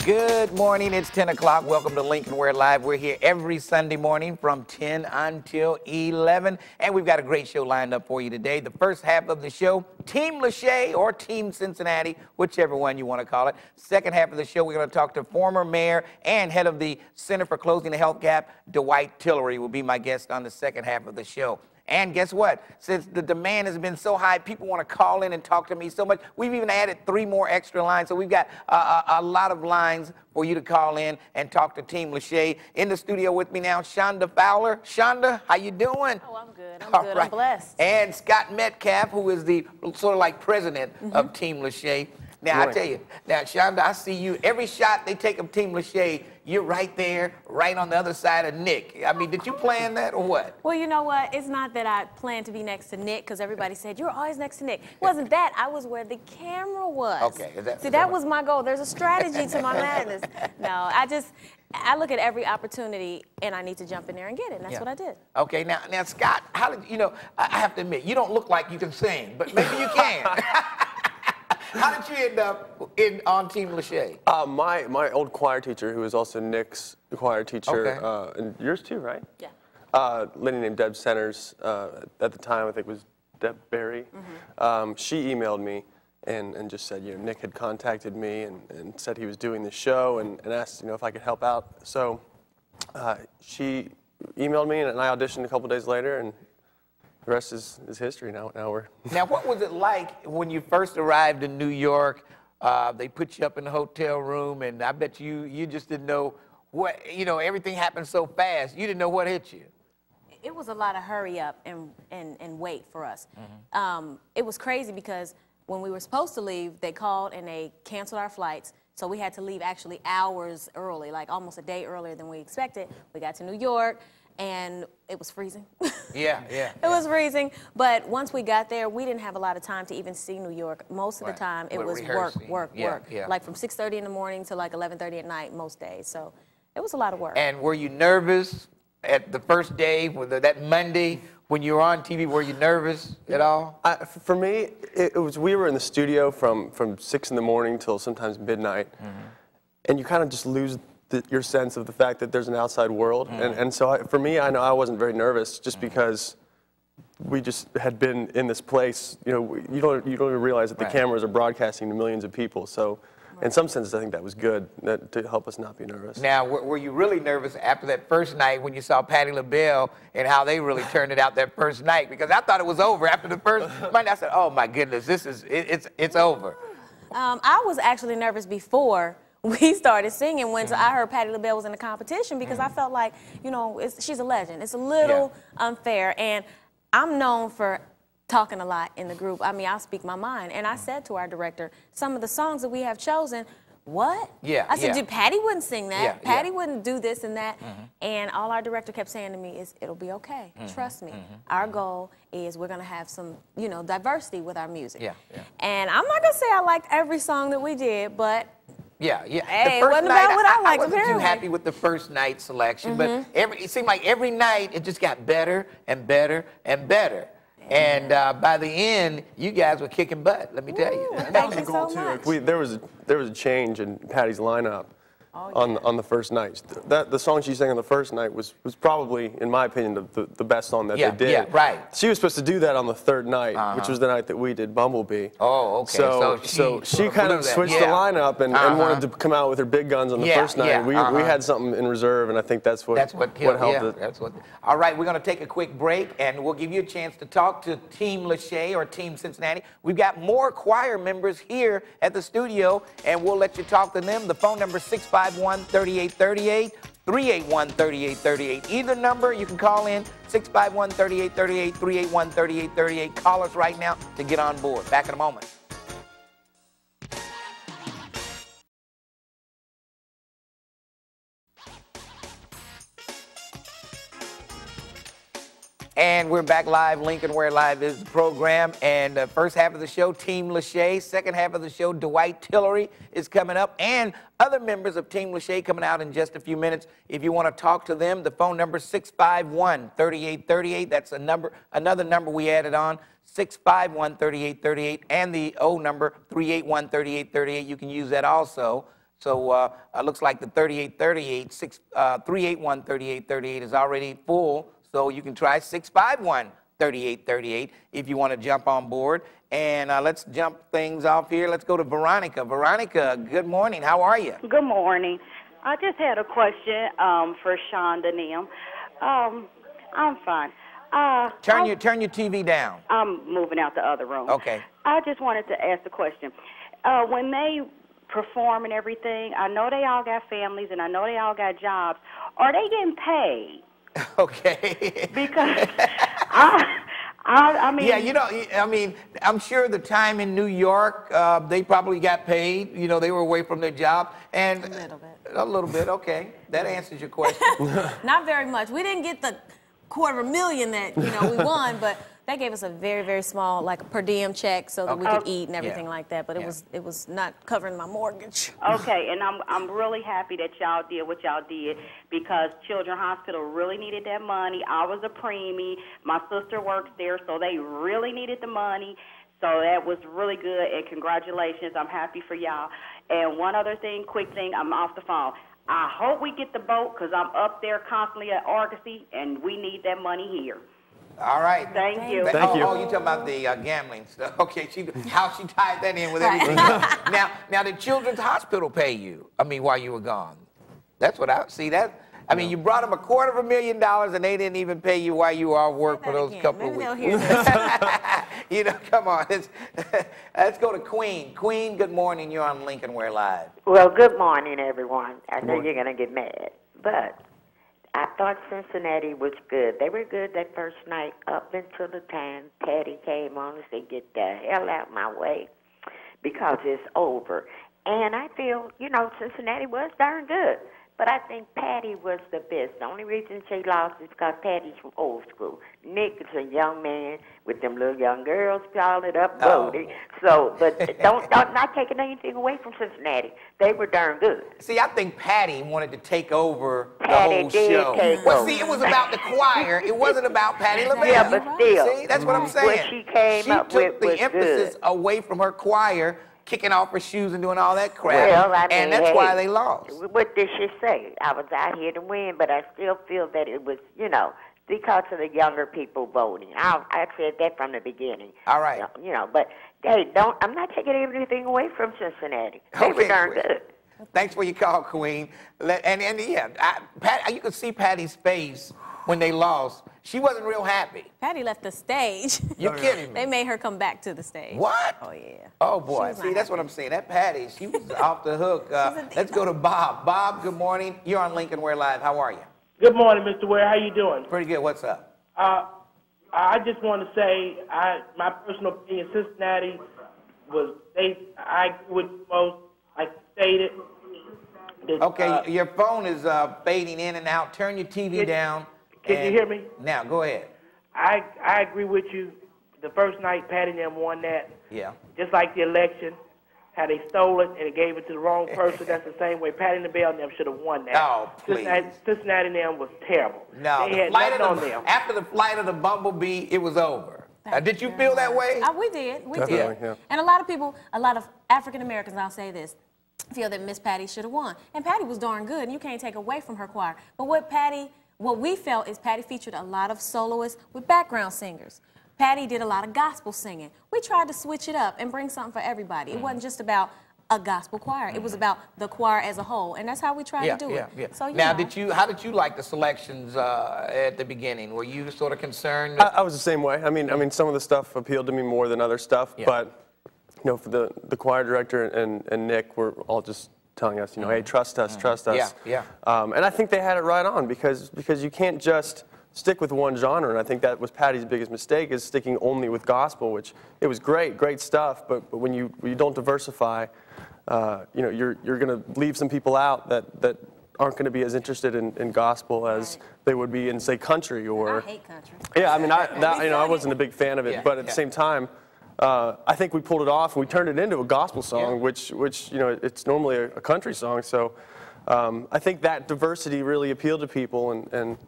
Good morning. It's 10 o'clock. Welcome to Lincoln Ware Live. We're here every Sunday morning from 10 until 11. And we've got a great show lined up for you today. The first half of the show, Team Lachey or Team Cincinnati, whichever one you want to call it. Second half of the show, we're going to talk to former mayor and head of the Center for Closing the Health Gap, Dwight Tillery, will be my guest on the second half of the show. And guess what? Since the demand has been so high, people want to call in and talk to me so much. We've even added 3 more extra lines. So we've got a lot of lines for you to call in and talk to Team Lachey. In the studio with me now, Shonda Fowler. Shonda, how you doing? Oh, I'm good. I'm good. Right. I'm blessed. And Scott Metcalf, who is the sort of like president of Team Lachey. Now, I tell you, now, Shonda, I see you. Every shot they take of Team Lachey, you're right there, right on the other side of Nick. I mean, did you plan that or what? Well, you know what? It's not that I planned to be next to Nick, because everybody said, you're always next to Nick. It wasn't that. I was where the camera was. Okay. See, that was my goal. There's a strategy to my madness. No, I look at every opportunity, and I need to jump in there and get it, and that's what I did. Okay, now, Scott, how did, I have to admit, you don't look like you can sing, but maybe you can. How did you end up on Team Lachey? My old choir teacher, who was also Nick's choir teacher, and yours too, right? Yeah. Lady named Deb Centers, at the time, I think it was Deb Berry. She emailed me and just said, Nick had contacted me and said he was doing the show and asked, if I could help out. So she emailed me and I auditioned a couple days later, and the rest is history now. Now, what was it like when you first arrived in New York? They put you up in the hotel room, and I bet you just didn't know what, everything happened so fast. You didn't know what hit you. It was a lot of hurry up and wait for us. It was crazy because when we were supposed to leave, they called and they canceled our flights. So we had to leave actually hours early, like almost a day earlier than we expected. We got to New York, and it was freezing. It was freezing. But once we got there, we didn't have a lot of time to even see New York. Most of the time, it was work. Like from 6:30 in the morning to like 11:30 at night most days. So it was a lot of work. And were you nervous at the first day, that Monday, when you were on TV? Were you nervous at all? For me, it was, we were in the studio from 6 in the morning till sometimes midnight. And you kind of just lose your sense of the fact that there's an outside world. And so for me, I know I wasn't very nervous just because we just had been in this place. You don't even realize that the cameras are broadcasting to millions of people. So in some sense, I think that was good to help us not be nervous. Now, were you really nervous after that first night when you saw Patti LaBelle and how they really turned it out that first night? Because I thought it was over after the first night. I said, oh my goodness, it's over. I was actually nervous before we started singing when I heard Patti LaBelle was in the competition, because I felt like, she's a legend. It's a little unfair, and I'm known for talking a lot in the group. I mean, I'll speak my mind. And I said to our director, some of the songs that we have chosen, what? I said, Patti wouldn't sing that. Patti wouldn't do this and that. And all our director kept saying to me is, it'll be okay. Trust me. Our goal is we're going to have some, diversity with our music. And I'm not going to say I liked every song that we did, but hey, it wasn't about what I liked. I wasn't too happy with the first night selection, but it seemed like every night it just got better and better and better. And by the end, you guys were kicking butt, let me tell you. That was the goal, too. There was a change in Patti's lineup on the first night. The song she sang on the first night was probably, in my opinion, the best song that they did. Yeah, right. She was supposed to do that on the third night, which was the night that we did Bumblebee. Oh, okay. So she kind of switched the lineup and wanted to come out with her big guns on the first night. We had something in reserve, and I think that's what helped it. All right, we're going to take a quick break, and we'll give you a chance to talk to Team Lachey or Team Cincinnati. We've got more choir members here at the studio, and we'll let you talk to them. The phone number is 651-3838, 381-3838. Either number, you can call in, 651-3838, 381-3838. Call us right now to get on board. Back in a moment. And we're back live. Lincoln Ware Live is the program. And the first half of the show, Team Lachey. Second half of the show, Dwight Tillery is coming up. And other members of Team Lachey coming out in just a few minutes. If you want to talk to them, the phone number is 651-3838. That's another number we added on, 651-3838. And the O number, 381-3838. You can use that also. So looks like the 3838, 381-3838 is already full. So you can try 651-3838 if you want to jump on board. And let's jump things off here. Let's go to Veronica. Veronica, good morning. How are you? Good morning. I just had a question for Shonda and them. I'm fine. Turn your TV down. I'm moving out the other room. Okay. I just wanted to ask the question. When they perform and everything, I know they all got families and I know they all got jobs. Are they getting paid? Okay. Because I mean... Yeah, you know, I mean, I'm sure the time in New York, they probably got paid. You know, they were away from their job. And a little bit. A little bit, okay. That answers your question. Not very much. We didn't get the $250,000 that, you know, we won, but they gave us a very, very small, like, per diem check so that we could eat and everything like that. But it was not covering my mortgage. Okay, and I'm really happy that y'all did what y'all did because Children's Hospital really needed that money. I was a preemie. My sister works there, so they really needed the money. So that was really good, and congratulations. I'm happy for y'all. And one other thing, quick thing, I'm off the phone. I hope we get the boat because I'm up there constantly at Argosy, and we need that money here. All right. Thank you. Thank you. Oh, you talking about the gambling stuff. Okay, how she tied that in with everything else. Now, did Children's Hospital pay you? I mean, while you were gone? That's what I see. I mean, you brought them $250,000 and they didn't even pay you while you were off work for those couple of weeks. You know, come on. Let's go to Queen. Queen, good morning. You're on Lincoln Ware Live. Well, good morning, everyone. I know you're going to get mad, but I thought Cincinnati was good. They were good that first night up until the time Patty came on and said, get the hell out my way because it's over. And I feel, you know, Cincinnati was darn good. But I think Patty was the best. The only reason she lost is because Patty's from old school. Nick is a young man with them little young girls piling up voting. So, but not taking anything away from Cincinnati. They were darn good. See, I think Patty wanted to take over Patty the whole did show. take Well, over. see, it was about the choir. It wasn't about Patty LaBelle. Yeah, but still. See, that's what I'm saying. What she came up with took the was emphasis good. away from her choir, kicking off her shoes and doing all that crap. Well, I mean, and that's why they lost. What did she say? I was out here to win, but I still feel that it was, you know, because of the younger people voting. I said that from the beginning. All right. You know, but hey, I'm not taking anything away from Cincinnati. They were darn good. Thanks for your call, Queen. And yeah, you could see Patty's face when they lost. She wasn't real happy. Patty left the stage. You're kidding me. They made her come back to the stage. What? Oh, yeah. Oh, boy. See, that's what I'm saying. That Patty, she was off the hook. Let's go to Bob. Bob, good morning. You're on Lincoln Ware Live. How are you? Good morning, Mr. Ware. How you doing? Pretty good. What's up? I just want to say, my personal opinion, Cincinnati was, I agree with most, like stated. Okay, your phone is fading in and out. Turn your TV down. Can you hear me? Now, go ahead. I agree with you. The first night, Patty and them won that. Yeah. Just like the election, how they stole it and they gave it to the wrong person. That's the same way Patty and LaBelle and them should have won that. Oh, please. Cincinnati and them was terrible. No, they had nothing on them. After the flight of the bumblebee, it was over. Did you feel that way? We did. We Definitely, did. yeah. And a lot of people, a lot of African Americans, I'll say this, feel that Miss Patty should have won. And Patty was darn good, and you can't take away from her choir. But what we felt is Patty featured a lot of soloists with background singers. Patty did a lot of gospel singing. We tried to switch it up and bring something for everybody. It wasn't just about a gospel choir. It was about the choir as a whole, and that's how we tried to do it. Yeah. So, now, how did you like the selections at the beginning? Were you sort of concerned? I was the same way. I mean, some of the stuff appealed to me more than other stuff, but you know, for the choir director and Nick were all just telling us, you know, hey, trust us, trust us. Yeah. And I think they had it right on because you can't just stick with one genre, and I think that was Patty's biggest mistake, is sticking only with gospel, which it was great stuff, but when you don't diversify, you know, you're going to leave some people out that aren't going to be as interested in gospel as they would be in, say, country or. I hate country. Yeah, I mean, I wasn't a big fan of it, but at the same time, I think we pulled it off and we turned it into a gospel song, which you know, it's normally a country song. So I think that diversity really appealed to people, and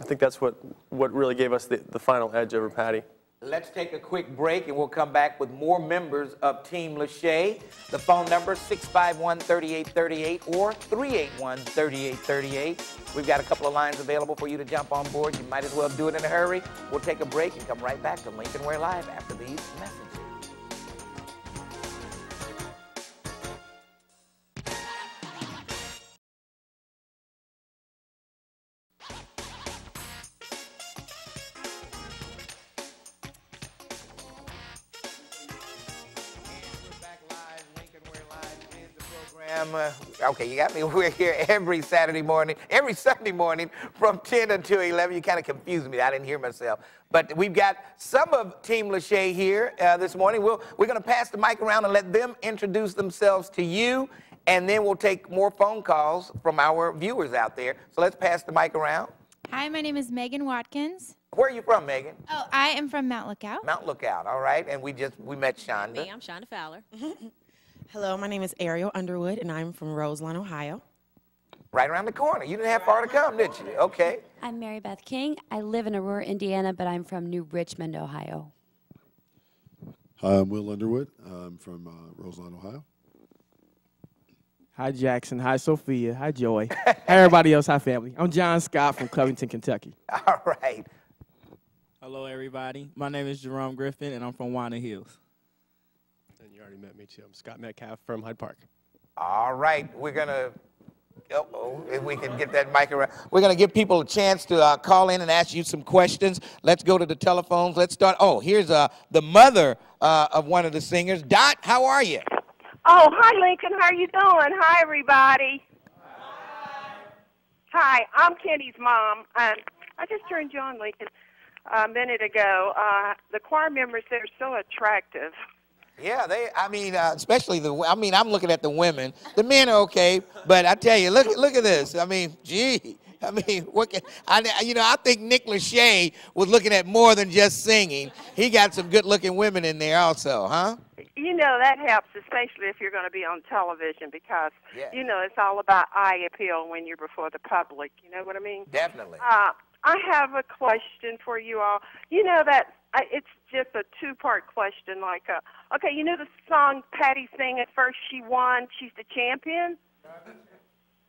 I think that's what really gave us the final edge over Patty. Let's take a quick break, and we'll come back with more members of Team Lachey. The phone number, 651-3838 or 381-3838. We've got a couple of lines available for you to jump on board. You might as well do it in a hurry. We'll take a break and come right back to Lincoln Ware Live after these messages. Okay, you got me. We're here every Sunday morning from 10 until 11. You kind of confused me. I didn't hear myself. But we've got some of Team Lachey here this morning. We're going to pass the mic around and let them introduce themselves to you, and then we'll take more phone calls from our viewers out there. So let's pass the mic around. Hi, my name is Megan Watkins. Where are you from, Megan? Oh, I am from Mount Lookout. Mount Lookout, all right. And we met Shonda. Me, I'm Shonda Fowler. Hello, my name is Ariel Underwood, and I'm from Roseland, Ohio. Right around the corner. You didn't have far to come, did you? Okay. I'm Mary Beth King. I live in Aurora, Indiana, but I'm from New Richmond, Ohio. Hi, I'm Will Underwood. I'm from Roseland, Ohio. Hi, Jackson. Hi, Sophia. Hi, Joy. Hi, everybody else. Hi, family. I'm John Scott from Covington, Kentucky. All right. Hello, everybody. My name is Jerome Griffin, and I'm from Walnut Hills. And you already met me, too. I'm Scott Metcalf from Hyde Park. All right. We're going to, if we can get that mic around. We're going to give people a chance to call in and ask you some questions. Let's go to the telephones. Let's start. Oh, here's the mother of one of the singers. Dot, how are you? Oh, hi, Lincoln. How are you doing? Hi, everybody. Hi, I'm Kenny's mom. I just turned you on, Lincoln, a minute ago. The choir members, they're so attractive. Yeah, especially I'm looking at the women. The men are okay, but I tell you, look at this. I mean, gee. I mean, I think Nick Lachey was looking at more than just singing. He got some good-looking women in there also, huh? You know, that helps, especially if you're going to be on television because, you know, it's all about eye appeal when you're before the public. You know what I mean? Definitely. I have a question for you all. You know that it's just a two-part question. Like, okay, you know the song Patty sang at first, She Won, She's the Champion?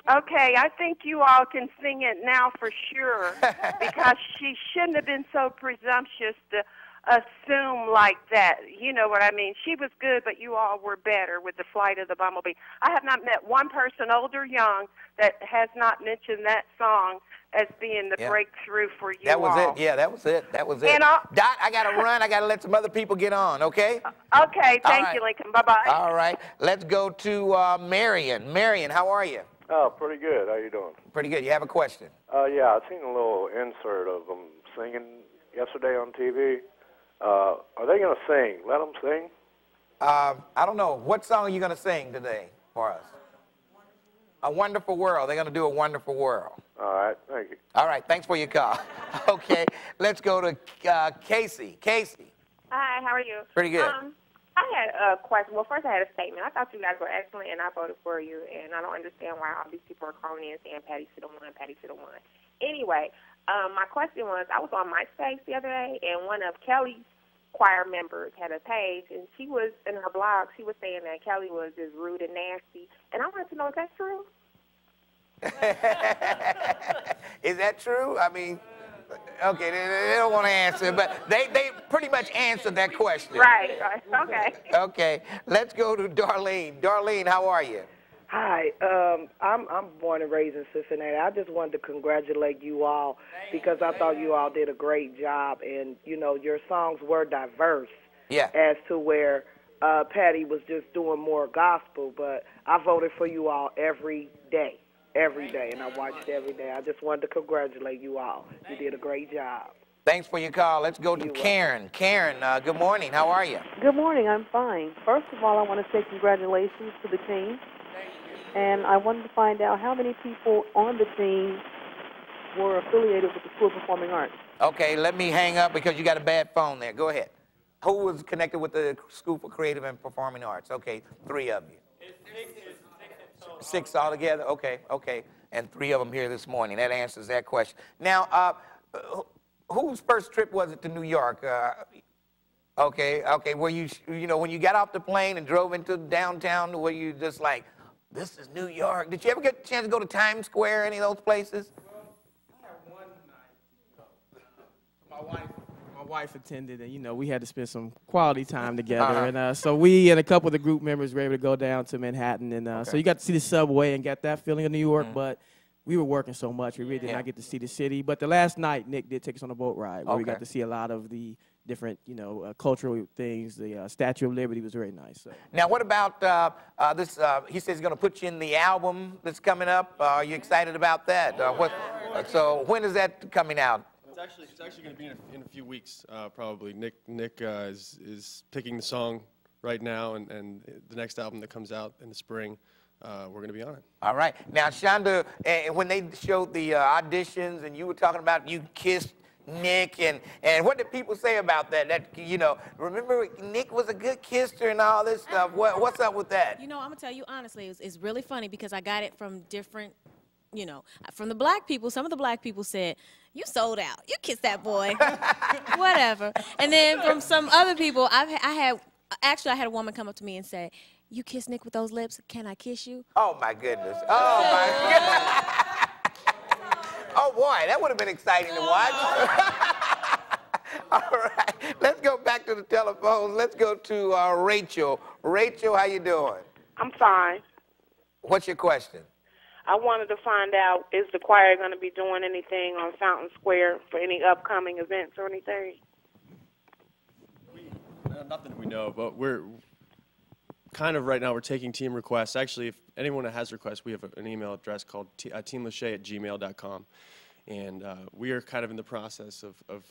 Okay, I think you all can sing it now for sure because she shouldn't have been so presumptuous to assume like that. You know what I mean? She was good, but you all were better with The Flight of the Bumblebee. I have not met one person, old or young, that has not mentioned that song as being the breakthrough for you all. That was it. Yeah, that was it. That was it. Dot, I got to run. I got to let some other people get on, okay? Okay, thank you, Lincoln. Bye-bye. All right. Let's go to Marion. Marion, how are you? Oh, pretty good. How you doing? Pretty good. You have a question? Yeah, I seen a little insert of them singing yesterday on TV. Are they going to sing? Let them sing? I don't know. What song are you going to sing today for us? A Wonderful World. They're going to do A Wonderful World. All right. Thank you. All right. Thanks for your call. Okay. Let's go to Casey. Casey. Hi. How are you? Pretty good. I had a question. Well, first I had a statement. I thought you guys were excellent, and I voted for you, and I don't understand why all these people are calling in saying Patty should have won, Patty should have won. Anyway, my question was, I was on MySpace the other day, and one of Kelly's choir members had a page, and she was, in her blog, she was saying that Kelly was just rude and nasty, and I wanted to know, is that true? Is that true? I mean, okay, they don't want to answer, but they pretty much answered that question. Right. Okay. Okay, let's go to Darlene. Darlene, how are you? Hi, I'm born and raised in Cincinnati. I just wanted to congratulate you all because I thought you all did a great job, and you know your songs were diverse. Yeah. As to where Patty was just doing more gospel, but I voted for you all every day, and I watched every day. I just wanted to congratulate you all. You did a great job. Thanks for your call. Let's go to Karen. Karen, good morning. How are you? Good morning. I'm fine. First of all, I want to say congratulations to the team. And I wanted to find out how many people on the team were affiliated with the School of Performing Arts. Okay, let me hang up because you got a bad phone there. Go ahead. Who was connected with the School for Creative and Performing Arts? Okay, 3 of you. Six altogether? Okay. And 3 of them here this morning. That answers that question. Now, whose first trip was it to New York? Okay, okay. Were you, when you got off the plane and drove into downtown, were you just like, this is New York? Did you ever get a chance to go to Times Square, any of those places? I had one night. My wife attended, and we had to spend some quality time together. And so we and a couple of the group members were able to go down to Manhattan, and so you got to see the subway and get that feeling of New York. But we were working so much, we really did not get to see the city. But the last night, Nick did take us on a boat ride where we got to see a lot of the different, cultural things. The Statue of Liberty was very nice. So. Now, what about this? He says he's going to put you in the album that's coming up. Are you excited about that? So when is that coming out? It's actually going to be in a few weeks, probably. Nick is picking the song right now, and the next album that comes out in the spring, we're going to be on it. All right. Now, Shonda, when they showed the auditions, and you were talking about you kissed Nick, and what did people say about that? Remember Nick was a good kisser and all this stuff. What's up with that? I'm gonna tell you honestly, it's really funny because I got it from different, from the black people. Some of the black people said, "You sold out. You kissed that boy." Whatever. And then from some other people, I had a woman come up to me and say, "You kissed Nick with those lips. Can I kiss you?" Oh my goodness. Oh my goodness. Oh, boy, that would have been exciting to watch. All right, let's go back to the telephone. Let's go to Rachel. Rachel, how you doing? I'm fine. What's your question? I wanted to find out, is the choir going to be doing anything on Fountain Square for any upcoming events or anything? Nothing that we know, but we're kind of right now we're taking team requests. Actually, if anyone that has requests, we have an email address called teamlachey@gmail.com, and we are kind of in the process of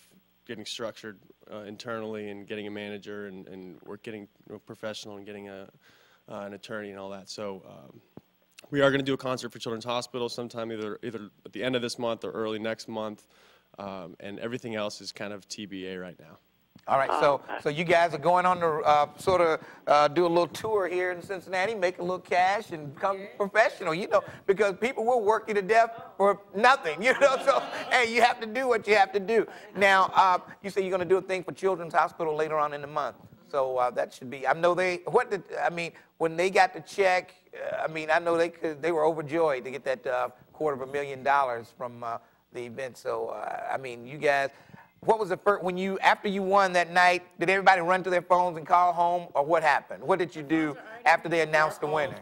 getting structured internally and getting a manager, and we're getting professional and getting an attorney and all that. So we are going to do a concert for Children's Hospital sometime either at the end of this month or early next month, and everything else is kind of TBA right now. All right, so you guys are going on to do a little tour here in Cincinnati, make a little cash, and become professional, because people will work you to death for nothing, so, hey, you have to do what you have to do. Now, you say you're going to do a thing for Children's Hospital later on in the month, so that should be, I know when they got the check, I know they were overjoyed to get that $250,000 from the event, so, you guys, what was the first, after you won that night, did everybody run to their phones and call home, or what happened? What did you do after they announced the winner?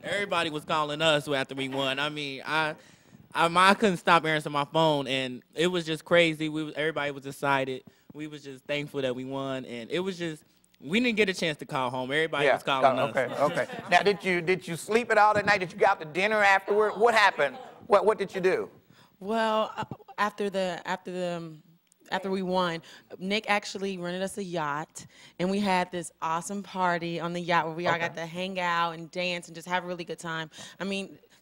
Everybody was calling us after we won. I couldn't stop answering my phone, and it was just crazy. Everybody was excited. We was just thankful that we won, and it was just, we didn't get a chance to call home. Everybody was calling us. Okay. Now, did you sleep at all that night? Did you go out to dinner afterward? What happened? What did you do? Well, after we won, Nick actually rented us a yacht, and we had this awesome party on the yacht where we all got to hang out and dance and just have a really good time.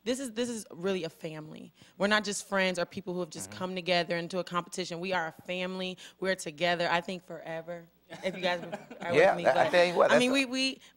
This is really a family. We're not just friends or people who have just come together into a competition. We are a family. We're together, I think, forever. If you guys are with me. But, I tell you what.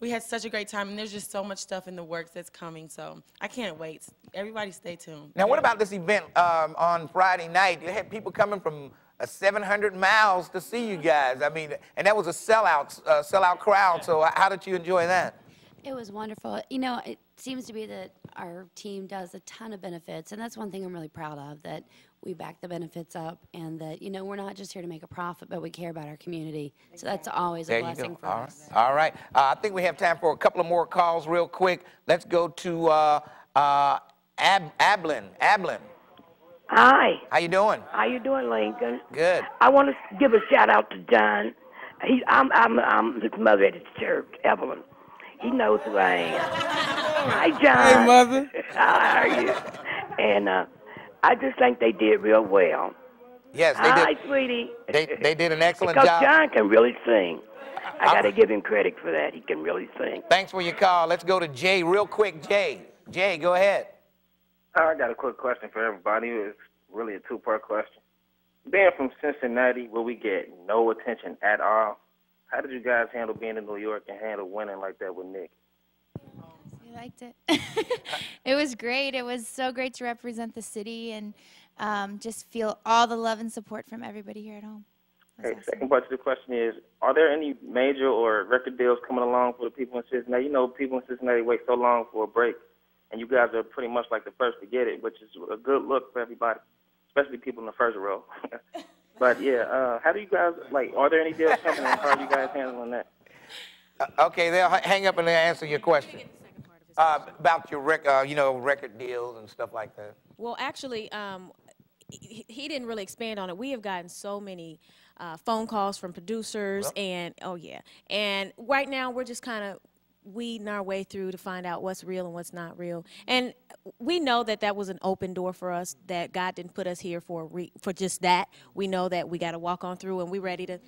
We had such a great time, and there's just so much stuff in the works that's coming, so I can't wait. Everybody stay tuned. Now, what about this event on Friday night? You had people coming from 700 miles to see you guys. And that was a sellout crowd, so how did you enjoy that? It was wonderful. It seems to be that our team does a ton of benefits, and that's one thing I'm really proud of, that we back the benefits up, and that, we're not just here to make a profit, but we care about our community. So that's always a blessing for us. All right. I think we have time for a couple of more calls real quick. Let's go to Ablin. Hi. How you doing? How you doing, Lincoln? Good. I want to give a shout out to John. I'm his mother at his church, Evelyn. He knows who I am. Hi, John. Hey, Mother. How are you? And I just think they did real well. Yes, they did. Hi, sweetie. They did an excellent because job. John can really sing. I got to give him credit for that. He can really sing. Thanks for your call. Let's go to Jay real quick. Jay, go ahead. I got a quick question for everybody. It's really a two-part question. Being from Cincinnati, where we get no attention at all, how did you guys handle being in New York and handle winning like that with Nick? We liked it. It was great. It was so great to represent the city and just feel all the love and support from everybody here at home. Okay, second part to the question is, are there any major or record deals coming along for the people in Cincinnati? You know, people in Cincinnati wait so long for a break, and you guys are pretty much like the first to get it, which is a good look for everybody, especially people in the first row. But, yeah, how do you guys, like, are there any deals coming, and how are you guys handling that? Okay, they'll hang up and they'll answer your question. About your record deals and stuff like that. Well, actually, he didn't really expand on it. We have gotten so many phone calls from producers, and and right now we're just kind of weeding our way through to find out what's real and what's not real. And we know that that was an open door for us, that God didn't put us here for just that. We know that we got to walk on through, and we're ready to.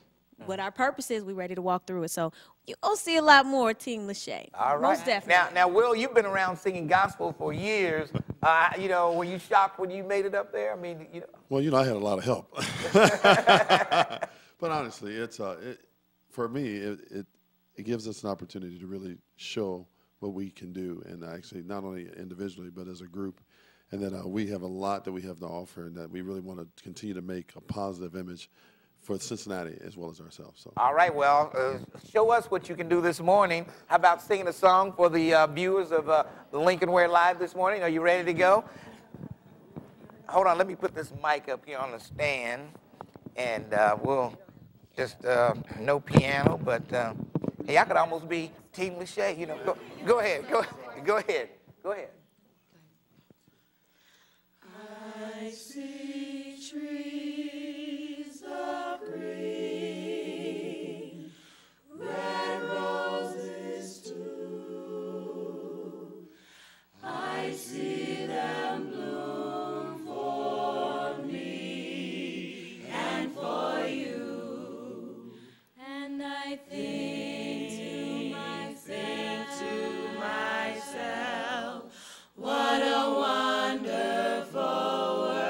What our purpose is, we're ready to walk through it. So you'll see a lot more Team Lachey. All right. Most definitely. Now, Will, you've been around singing gospel for years. You know, were you shocked when you made it up there? I mean, you know. Well, I had a lot of help. But honestly, it's for me, it gives us an opportunity to really show what we can do, and actually not only individually but as a group, and that we have a lot that we have to offer, and that we really want to continue to make a positive image for Cincinnati as well as ourselves. So. All right, well, show us what you can do this morning. How about singing a song for the viewers of the Lincoln Ware Live this morning? Are you ready to go? Hold on, let me put this mic up here on the stand, and we'll just, no piano, but hey, I could almost be Team Lachey, you know. Go ahead. I see trees of green, red roses too. I see them bloom for me and for you. And I think to myself, what a wonderful world.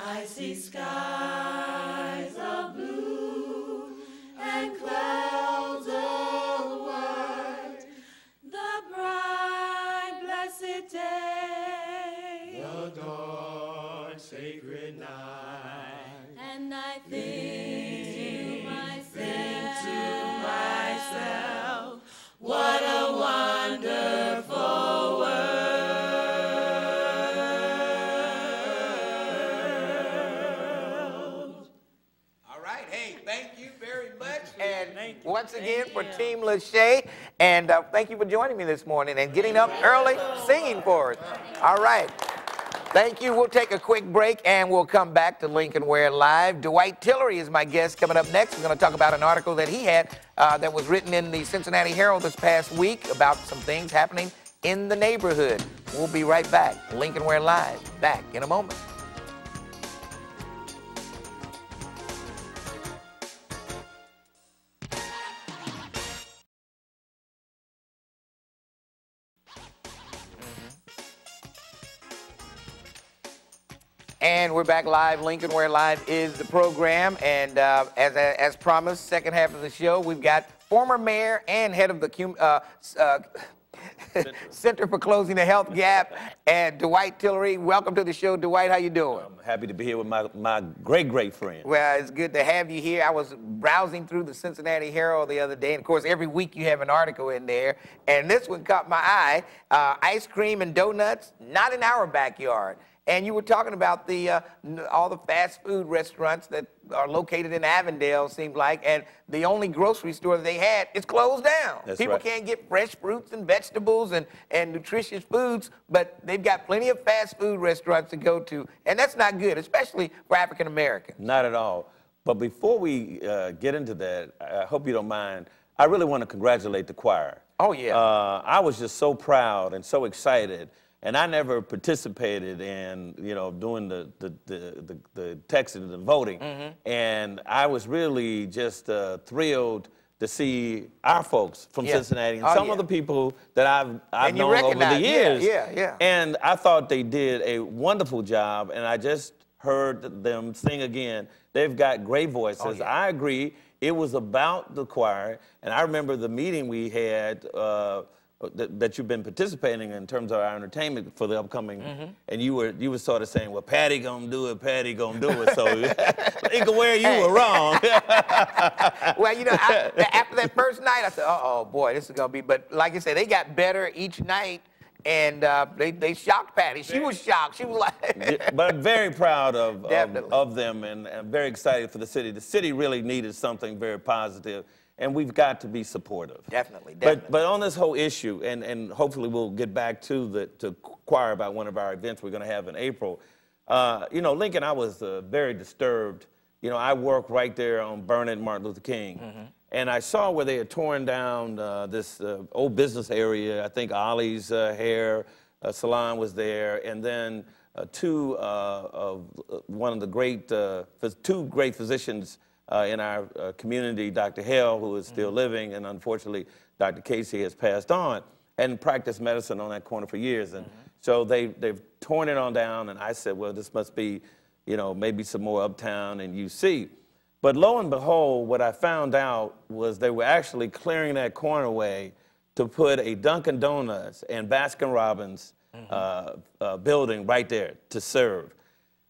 I see skies of blue and clouds of white, the bright blessed day, the dark sacred night. And I think to myself, what a wonderful world. All right, hey, thank you very much. And once again for Team Lachey, and thank you for joining me this morning and getting up early singing for us. All right. Thank you. We'll take a quick break, and we'll come back to Lincoln Ware Live. Dwight Tillery is my guest coming up next. We're going to talk about an article that he had that was written in the Cincinnati Herald this past week about some things happening in the neighborhood. We'll be right back. Lincoln Ware Live, back in a moment. And we're back live. Lincoln Ware Live is the program. And as promised, second half of the show, we've got former mayor and head of the Center for Closing the Health Gap, and Dwight Tillery. Welcome to the show, Dwight. How you doing? I'm happy to be here with my great friend. Well, it's good to have you here. I was browsing through the Cincinnati Herald the other day, and of course, every week you have an article in there. And this one caught my eye. Ice cream and donuts, not in our backyard. And you were talking about all the fast food restaurants that are located in Avondale, seems like, and the only grocery store that they had is closed down. That's People right. can't get fresh fruits and vegetables and nutritious foods, but they've got plenty of fast food restaurants to go to, and that's not good, especially for African Americans. Not at all. But before we get into that, I hope you don't mind, I really want to congratulate the choir. Oh, yeah. I was just so proud and so excited. And I never participated in, doing the texting and the voting. Mm-hmm. And I was really just thrilled to see our folks from Cincinnati and some of the people that I've known over the years. Yeah. And I thought they did a wonderful job. And I just heard them sing again. They've got great voices. Oh, yeah. I agree. It was about the choir. And I remember the meeting we had that you've been participating in terms of our entertainment for the upcoming, and you were sort of saying, well, Patty gonna do it, Patty gonna do it. So Lincoln Ware, you were wrong. Well, you know, after that first night, I said, oh boy, this is gonna be. But like I said, they got better each night. And they shocked Patty. She was shocked. She was like... But I'm very proud of them, and I'm very excited for the city. The city really needed something very positive, and we've got to be supportive. Definitely. But on this whole issue, and hopefully we'll get back to inquire about one of our events we're going to have in April. You know, Lincoln, I was very disturbed. You know, I work right there on Burnett Martin Luther King. And I saw where they had torn down this old business area. I think Ollie's hair salon was there, and then two great physicians in our community, Dr. Hale, who is still living, and unfortunately, Dr. Casey has passed on, and practiced medicine on that corner for years. And so they've torn it on down, and I said, well, this must be, you know, maybe some more uptown in UC. But lo and behold, what I found out was they were actually clearing that corner away to put a Dunkin' Donuts and Baskin-Robbins building right there to serve.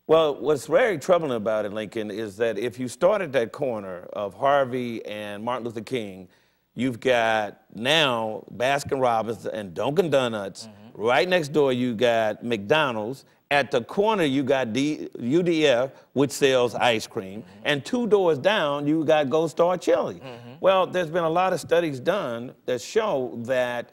Well, what's very troubling about it, Lincoln, is that if you start at that corner of Harvey and Martin Luther King, you've got now Baskin-Robbins and Dunkin' Donuts. Right next door, you got McDonald's. At the corner, you got UDF, which sells ice cream. And 2 doors down, you got Gold Star Chili. Well, there's been a lot of studies done that show that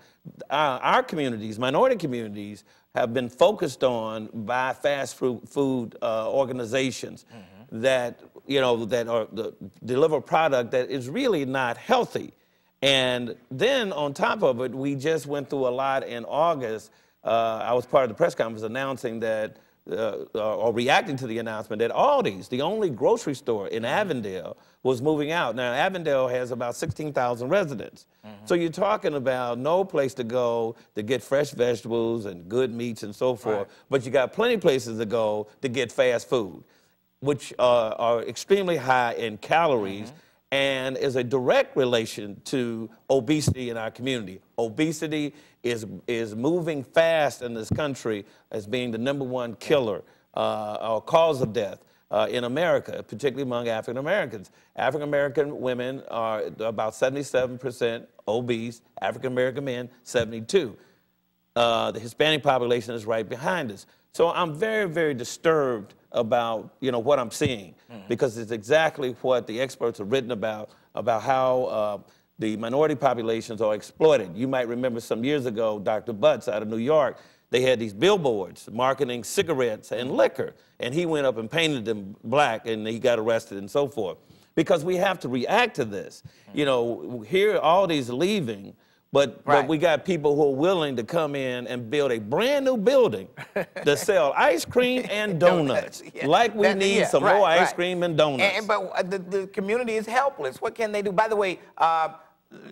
our communities, minority communities, have been focused on by fast food organizations that, you know, deliver product that is really not healthy. And then on top of it, we just went through a lot in August. I was part of the press conference announcing that, or reacting to the announcement that Aldi's, the only grocery store in Avondale, was moving out. Now, Avondale has about 16,000 residents. So you're talking about no place to go to get fresh vegetables and good meats and so forth, but you got plenty of places to go to get fast food, which are extremely high in calories, and is a direct relation to obesity in our community. Obesity is moving fast in this country as being the #1 killer or cause of death in America, particularly among African Americans. African American women are about 77% obese, African American men 72%. The Hispanic population is right behind us. So I'm very, very disturbed about, you know, what I'm seeing, because it's exactly what the experts have written about how the minority populations are exploited. You might remember some years ago, Dr. Butts out of New York, they had these billboards marketing cigarettes and liquor, and he went up and painted them black, and he got arrested and so forth. Because we have to react to this. You know, here all these leaving, but we got people who are willing to come in and build a brand new building to sell ice cream and donuts. Like we need some more ice cream and donuts. But the community is helpless. What can they do? By the way,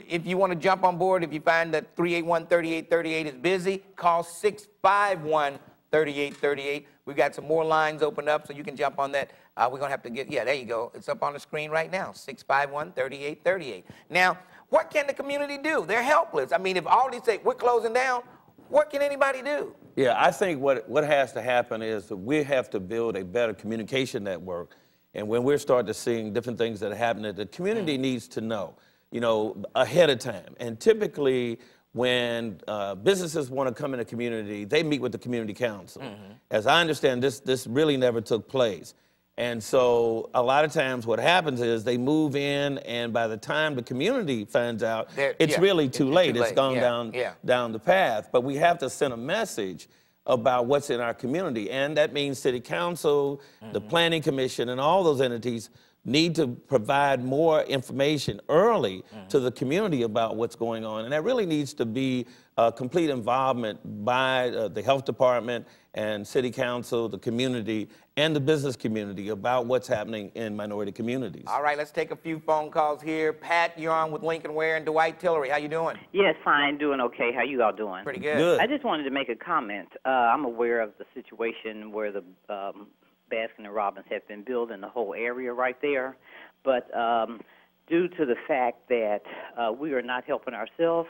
if you want to jump on board, if you find that 381-3838 is busy, call 651-3838. We've got some more lines opened up, so you can jump on that. We're going to have to get, there you go. It's up on the screen right now, 651-3838. Now, what can the community do? They're helpless. I mean, if all these say, we're closing down, what can anybody do? Yeah, I think what has to happen is that we have to build a better communication network. And when we're starting to see different things that are happening, the community needs to know, you know, ahead of time. And typically, when businesses want to come in a community, they meet with the community council. As I understand, this really never took place. And so a lot of times what happens is they move in, and by the time the community finds out, it's really too late. It's gone down the path. But we have to send a message about what's in our community. And that means city council, the planning commission, and all those entities need to provide more information early to the community about what's going on. And that really needs to be complete involvement by the health department and city council, the community, and the business community about what's happening in minority communities. All right, let's take a few phone calls here. Pat, you're on with Lincoln Ware and Dwight Tillery. How you doing? Yes, fine, doing okay. How you all doing? Pretty good. I just wanted to make a comment. I'm aware of the situation where the Baskin and Robbins have been building the whole area right there, but due to the fact that we are not helping ourselves,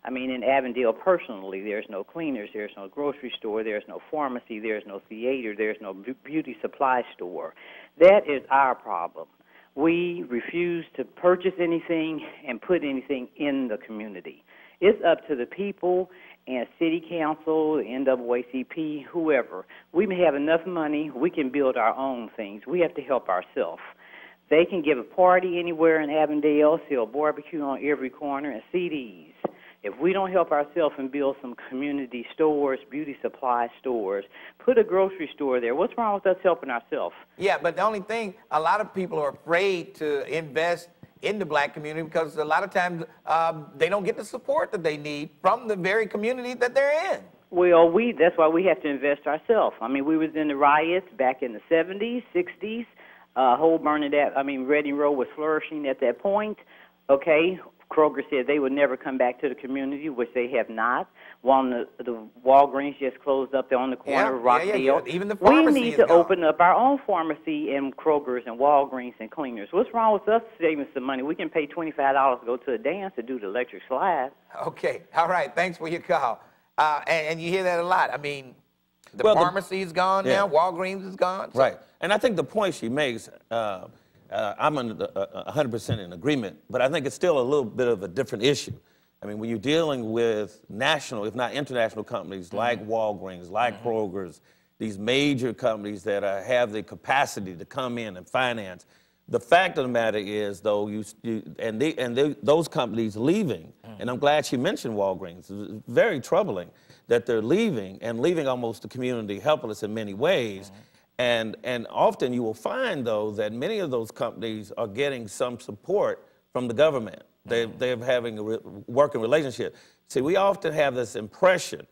I mean, in Avondale personally, there's no cleaners, there's no grocery store, there's no pharmacy, there's no theater, there's no beauty supply store. That is our problem. We refuse to purchase anything and put anything in the community. It's up to the people and city council, the NAACP, whoever. We may have enough money, we can build our own things. We have to help ourselves. They can give a party anywhere in Avondale, sell barbecue on every corner, and CDs. If we don't help ourselves and build some community stores, beauty supply stores, put a grocery store there, what's wrong with us helping ourselves? Yeah, but the only thing, a lot of people are afraid to invest in the black community because a lot of times they don't get the support that they need from the very community that they're in. Well, that's why we have to invest ourselves. I mean, we was in the riots back in the 70s, 60s. Whole Bernadette, Reading Road was flourishing at that point. Okay, Kroger said they would never come back to the community, which they have not. While the Walgreens just closed up there on the corner of Rockdale. Yeah. Even the pharmacy we need to open up our own pharmacy and Kroger's and Walgreens and cleaners. What's wrong with us saving some money? We can pay $25 to go to a dance to do the electric slide. Okay, all right, thanks for your call. And you hear that a lot. I mean, the pharmacy is gone now, Walgreens is gone. So. Right, and I think the point she makes, I'm 100% in agreement, but I think it's still a little bit of a different issue. I mean, when you're dealing with national, if not international companies like Walgreens, like Kroger's, these major companies that have the capacity to come in and finance, the fact of the matter is, though, those companies leaving, and I'm glad she mentioned Walgreens, it's very troubling that they're leaving and leaving almost the community helpless in many ways. And often you will find, though, that many of those companies are getting some support from the government. They're having a working relationship. See, we often have this impression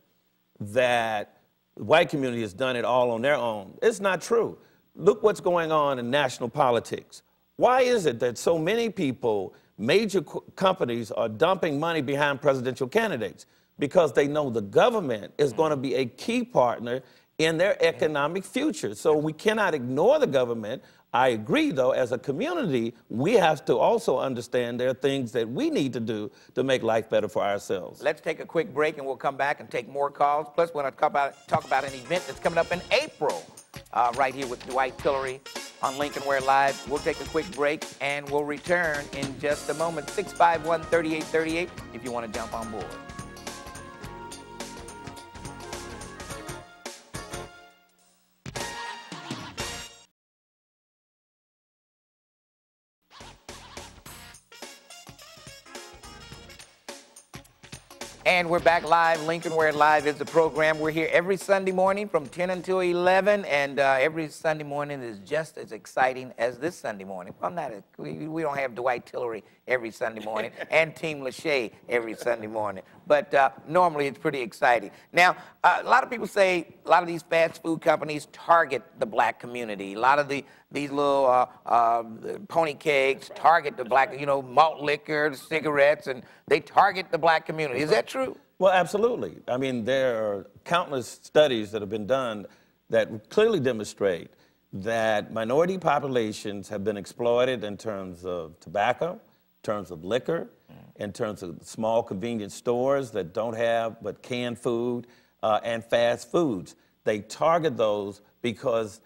that the white community has done it all on their own. It's not true. Look what's going on in national politics. Why is it that so many people, major companies, are dumping money behind presidential candidates? Because they know the government is going to be a key partner in their economic future. So we cannot ignore the government. I agree, though, as a community, we have to also understand there are things that we need to do to make life better for ourselves. Let's take a quick break, and we'll come back and take more calls. Plus, we're going to talk about an event that's coming up in April, right here with Dwight Tillery on Lincoln Ware Live. We'll take a quick break, and we'll return in just a moment. 651-3838 if you want to jump on board. And we're back live. Lincoln Ware Live is the program. We're here every Sunday morning from 10 until 11, and every Sunday morning is just as exciting as this Sunday morning. Well, we don't have Dwight Tillery every Sunday morning and Team Lachey every Sunday morning, but normally it's pretty exciting. Now, a lot of people say a lot of these fast food companies target the black community. A lot of these little pony cakes target the black, malt liquor, cigarettes, and they target the black community. Is that true? Well, absolutely. I mean, there are countless studies that have been done that clearly demonstrate that minority populations have been exploited in terms of tobacco, in terms of liquor, in terms of small convenience stores that don't have but canned food, and fast foods. They target those because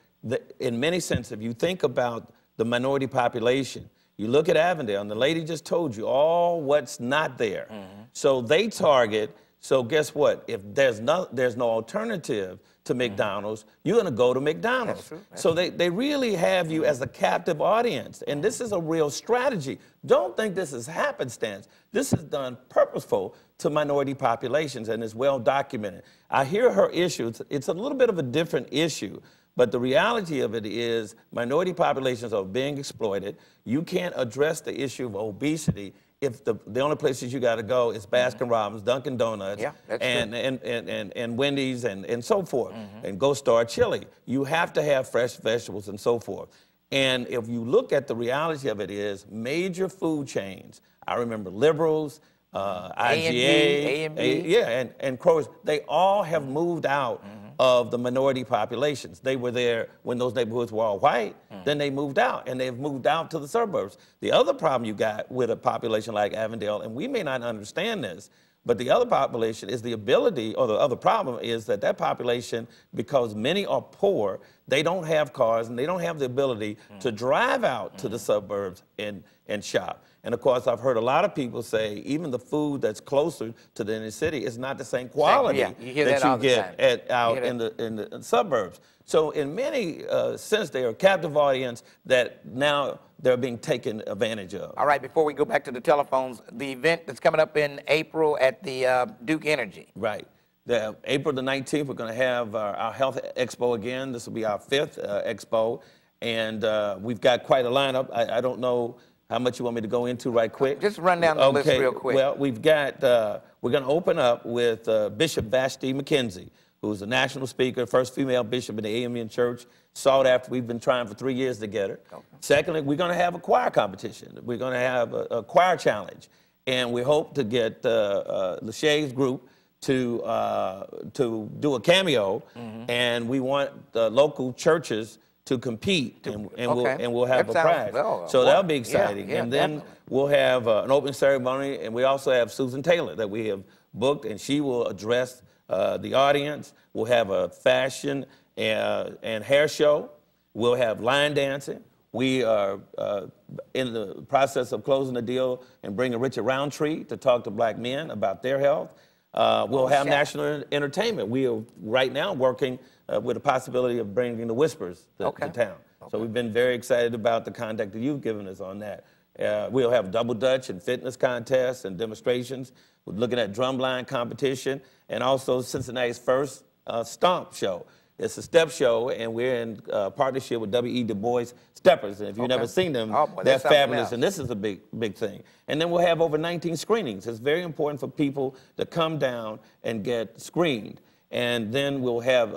in many senses, if you think about the minority population, you look at Avondale, and the lady just told you all what's not there. So they target, so guess what? If there's no alternative to McDonald's, you're going to go to McDonald's. That's true. So they really have you as a captive audience, and this is a real strategy. Don't think this is happenstance. This is done purposeful to minority populations, and is well documented. I hear her issue. It's a little bit of a different issue. But the reality of it is minority populations are being exploited. You can't address the issue of obesity if the only places you got to go is Baskin-Robbins, Dunkin' Donuts, and Wendy's and so forth, and Go Star Chili. You have to have fresh vegetables and so forth. And if you look at the reality of it is major food chains, I remember Liberals, IGA, and Kroger's, they all have moved out of the minority populations. They were there when those neighborhoods were all white, then they moved out, and they've moved out to the suburbs. The other problem you got with a population like Avondale, and we may not understand this, But the other population is the ability, or the other problem is that that population, because many are poor, they don't have cars and they don't have the ability to drive out to the suburbs and shop. And of course, I've heard a lot of people say even the food that's closer to the inner city is not the same quality you hear that all you the get time. out in the suburbs. So in many sense, they are a captive audience that now they're being taken advantage of. All right, before we go back to the telephones, the event that's coming up in April at the Duke Energy. Right. April the 19th, we're going to have our health expo again. This will be our 5th expo. And we've got quite a lineup. I don't know how much you want me to go into right quick. Just run down the list real quick. Well, we've got, we're going to open up with Bishop Vashti McKenzie, who's a national speaker, first female bishop in the AMEN Church, sought after. We've been trying for 3 years to get her. Okay. Secondly, we're going to have a choir competition. We're going to have a choir challenge. And we hope to get Lachey's group to do a cameo. And we want the local churches to compete, and we'll have a prize. So that'll be exciting. And then definitely. We'll have an opening ceremony, and we also have Susan Taylor that we have booked, and she will address the audience. We'll have a fashion and hair show. We'll have line dancing. We are in the process of closing the deal and bringing Richard Roundtree to talk to black men about their health. We'll have national entertainment. We are right now working with the possibility of bringing the Whispers to town. So we've been very excited about the contact that you've given us on that. We'll have double dutch and fitness contests and demonstrations. We're looking at drumline competition and also Cincinnati's first stomp show. It's a step show, and we're in partnership with W.E. Du Bois Steppers. And if you've never seen them, they're fabulous, and this is a big thing. And then we'll have over 19 screenings. It's very important for people to come down and get screened. And then we'll have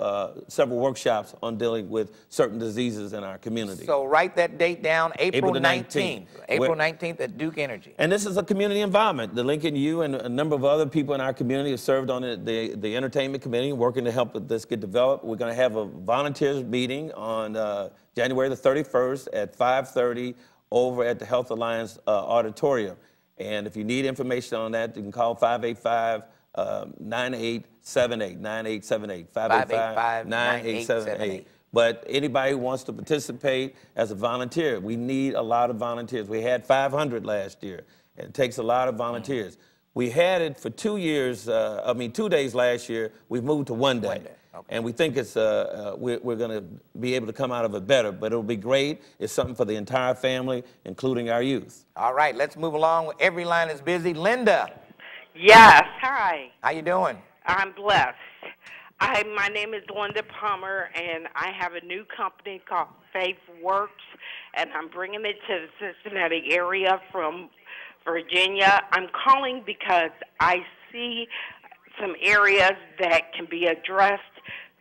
several workshops on dealing with certain diseases in our community. So write that date down, April 19th. April 19th at Duke Energy. And this is a community involvement. The Lincoln U and a number of other people in our community have served on the entertainment committee, working to help this get developed. We're going to have a volunteers meeting on January the 31st at 5:30 over at the Health Alliance Auditorium. And if you need information on that, you can call 585-9878, 9878, 585-9878. But anybody who wants to participate as a volunteer, we need a lot of volunteers. We had 500 last year. It takes a lot of volunteers. We had it for 2 years, 2 days last year. We've moved to 1 day. And we think it's we're going to be able to come out of it better, but it'll be great. It's something for the entire family, including our youth. All right, let's move along. Every line is busy. Linda. Yes, hi. How you doing? I'm blessed. My name is Linda Palmer, and I have a new company called Faith Works, and I'm bringing it to the Cincinnati area from Virginia. I'm calling because I see some areas that can be addressed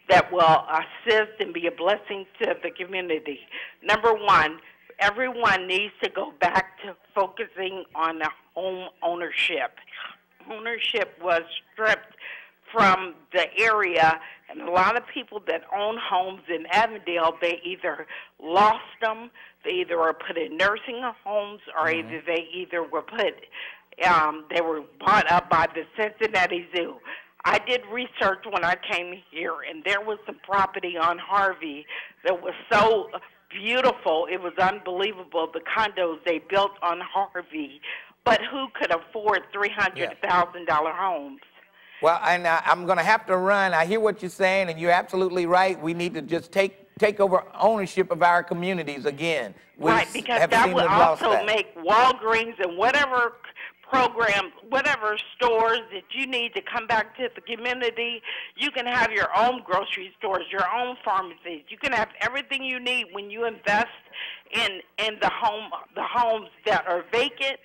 that will assist and be a blessing to the community. Number one, everyone needs to go back to focusing on the home ownership. Ownership was stripped from the area, and a lot of people that own homes in Avondale, they either lost them, they either were put in nursing homes, or they were put, they were bought up by the Cincinnati Zoo. I did research when I came here, and there was some property on Harvey that was so beautiful, it was unbelievable, the condos they built on Harvey. But who could afford $300,000 homes? Well, and I'm going to have to run. I hear what you're saying, and you're absolutely right. We need to just take over ownership of our communities again. Right, because that would also make Walgreens and whatever programs, whatever stores that you need to come back to the community. You can have your own grocery stores, your own pharmacies. You can have everything you need when you invest in the homes that are vacant.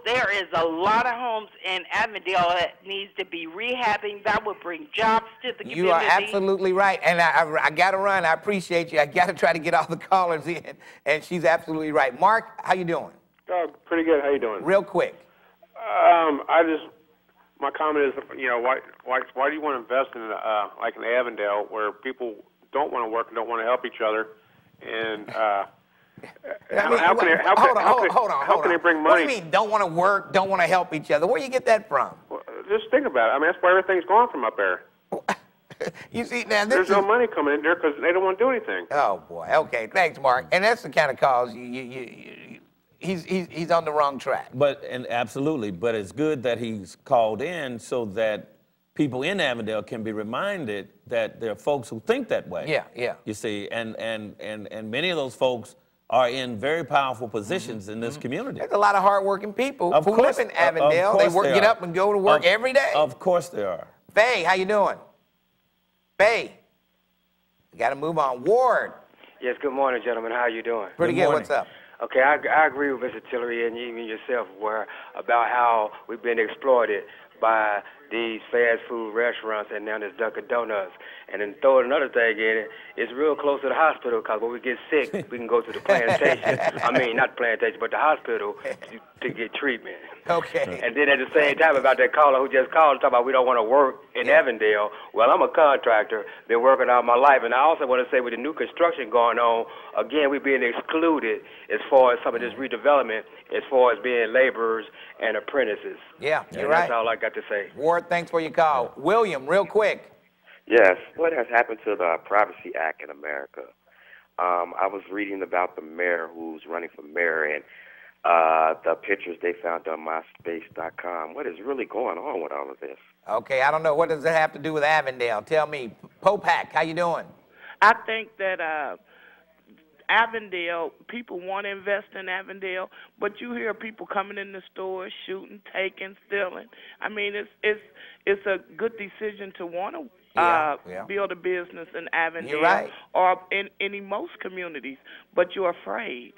There is a lot of homes in Avondale that needs to be rehabbing. That would bring jobs to the community. You are absolutely right. And I got to run. I appreciate you. I got to try to get all the callers in. And she's absolutely right. Mark, how you doing? Pretty good. How you doing? Real quick. My comment is, why do you want to invest in like in Avondale where people don't want to work and don't want to help each other? And how can they bring money? What do you mean don't want to work, don't want to help each other? Where do you get that from? just think about it. I mean, that's where everything's gone from up there. You see, now this There's no money coming in there because they don't want to do anything. Oh boy. Okay. Thanks, Mark. And that's the kind of cause he's on the wrong track. And absolutely, but it's good that he's called in so that people in Avondale can be reminded that there are folks who think that way. Yeah, yeah. You see, and many of those folks are in very powerful positions in this community. There's a lot of hardworking people Of who course- live in Avondale. They they get are. up and go to work every day. Of course they are. Faye, how you doing? Faye, you got to move on. Ward. Yes, good morning, gentlemen. How you doing? Pretty good. What's up? Okay, I agree with Mr. Tillery and even yourself, Ware, about how we've been exploited by these fast food restaurants and now this Dunkin' Donuts. And then throw another thing in it, it's real close to the hospital because when we get sick, we can go to the plantation. I mean, not the plantation, but the hospital to get treatment. Okay. And then at the same time about that caller who just called, talking about we don't want to work in Avondale. Well, I'm a contractor, been working all my life. And I also want to say with the new construction going on, again, we're being excluded as far as some of this redevelopment, as far as being laborers and apprentices. Yeah, you're And right. that's all I got to say. Ward, thanks for your call. William, real quick. Yes, what has happened to the Privacy Act in America? I was reading about the mayor who's running for mayor and the pictures they found on MySpace.com. What is really going on with all of this? Okay, I don't know. What does it have to do with Avondale? Tell me. Popak, how you doing? I think that Avondale, people want to invest in Avondale, but you hear people coming in the stores, shooting, taking, stealing. I mean, it's a good decision to want to build a business in Avondale You're right. or in most communities, but you're afraid.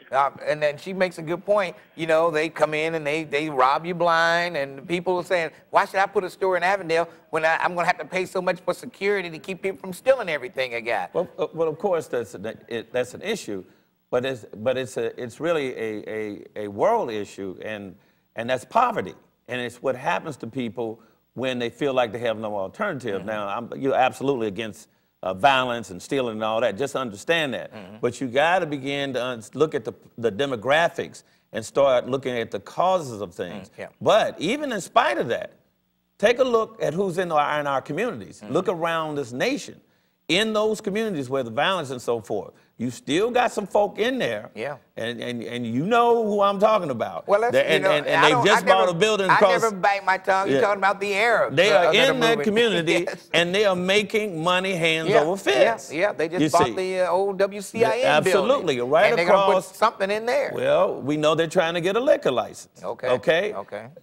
And then she makes a good point. You know, they come in and they rob you blind, and people are saying, why should I put a store in Avondale when I'm going to have to pay so much for security to keep people from stealing everything I got? Well, of course, that's an issue, but it's really a world issue, and that's poverty, and it's what happens to people when they feel like they have no alternative. Now, you're absolutely against violence and stealing and all that. Just understand that. But you got to begin to look at the demographics and start looking at the causes of things. But even in spite of that, take a look at who's in our communities. Look around this nation. In those communities where the violence and so forth, you still got some folk in there. Yeah. And you know who I'm talking about. Well, let's, and they just bought a building across. I never bite my tongue. You're talking about the Arabs. They are in are that moving. community, and they are making money hands over fist. Yeah, they just You bought see. the old WCIN Absolutely, building. right and they're gonna across. put something in there. Well, we know they're trying to get a liquor license. Okay.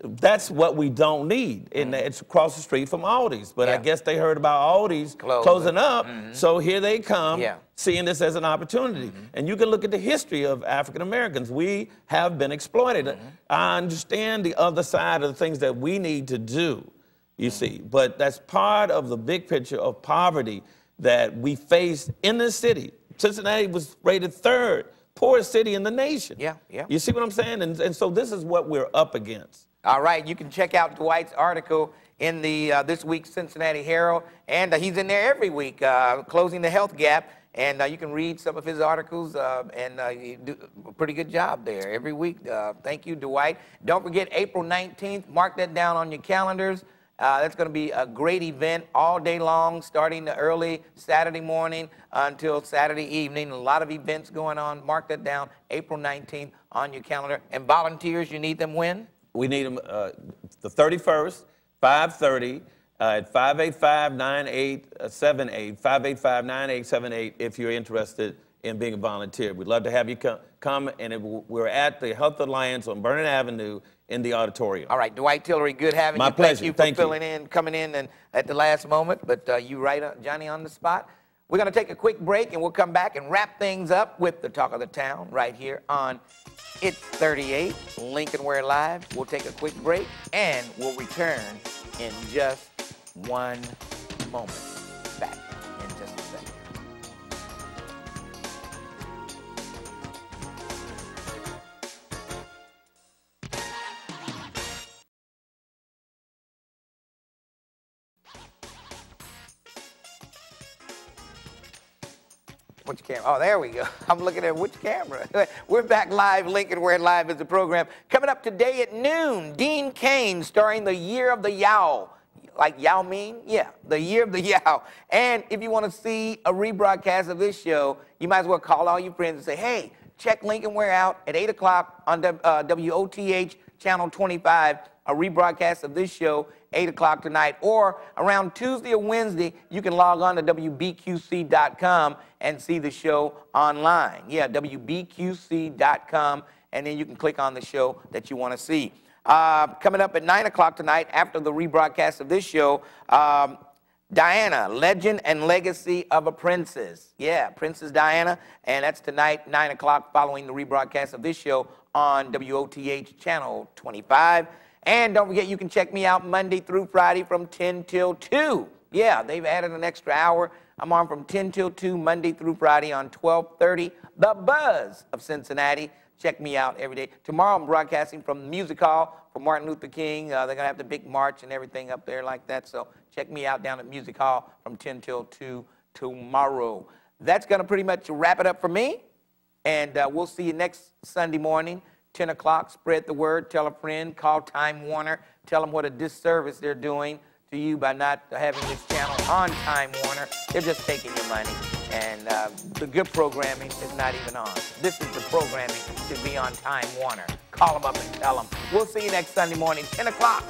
That's what we don't need, and it's across the street from Aldi's. But I guess they heard about Aldi's closing up, so here they come. Seeing this as an opportunity. And you can look at the history of African Americans. We have been exploited. I understand the other side of the things that we need to do, you see, but that's part of the big picture of poverty that we face in this city. Cincinnati was rated 3rd poorest city in the nation. You see what I'm saying? And so this is what we're up against. All right, you can check out Dwight's article in the this week's Cincinnati Herald, and he's in there every week, closing the health gap. And you can read some of his articles, and you do a pretty good job there every week. Thank you, Dwight. Don't forget, April 19th, mark that down on your calendars. That's going to be a great event all day long, starting early Saturday morning until Saturday evening. A lot of events going on. Mark that down, April 19th on your calendar. And volunteers, you need them when? We need them the 31st, 5:30. At 585-9878, 585-9878 if you're interested in being a volunteer. We'd love to have you come, and we're at the Health Alliance on Vernon Avenue in the auditorium. All right, Dwight Tillery, good having My you. pleasure. Thank you for coming in and at the last moment, but you right, Johnny, on the spot. We're going to take a quick break, and we'll come back and wrap things up with the Talk of the Town right here on It's 38, Lincoln Ware Live. We'll take a quick break, and we'll return in just one moment. Back in just a second. Which camera? Oh, there we go. I'm looking at which camera. We're back live. Lincoln Ware Live is the program. Coming up today at noon, Dean Cain starring The Year of the Yow. Like Yao Ming? Yeah, The Year of the Yow. And if you want to see a rebroadcast of this show, you might as well call all your friends and say, hey, check Lincoln Ware out at 8 o'clock on WOTH Channel 25, a rebroadcast of this show, 8 o'clock tonight. Or around Tuesday or Wednesday, you can log on to WBQC.com and see the show online. Yeah, WBQC.com, and then you can click on the show that you want to see. Coming up at 9 o'clock tonight, after the rebroadcast of this show, Diana, Legend and Legacy of a Princess. Yeah, Princess Diana, and that's tonight, 9 o'clock, following the rebroadcast of this show on WOTH Channel 25. And don't forget, you can check me out Monday through Friday from 10 till 2. Yeah, they've added an extra hour. I'm on from 10 till 2, Monday through Friday on 1230, The Buzz of Cincinnati. Check me out every day. Tomorrow I'm broadcasting from the Music Hall for Martin Luther King. They're going to have the big march and everything up there like that. So check me out down at Music Hall from 10 till 2 tomorrow. That's going to pretty much wrap it up for me. And we'll see you next Sunday morning, 10 o'clock. Spread the word. Tell a friend. Call Time Warner. Tell them what a disservice they're doing to you by not having this channel on Time Warner. They're just taking your money. And the good programming is not even on. This is the programming should be on Time Warner. Call them up and tell them. We'll see you next Sunday morning, 10 o'clock.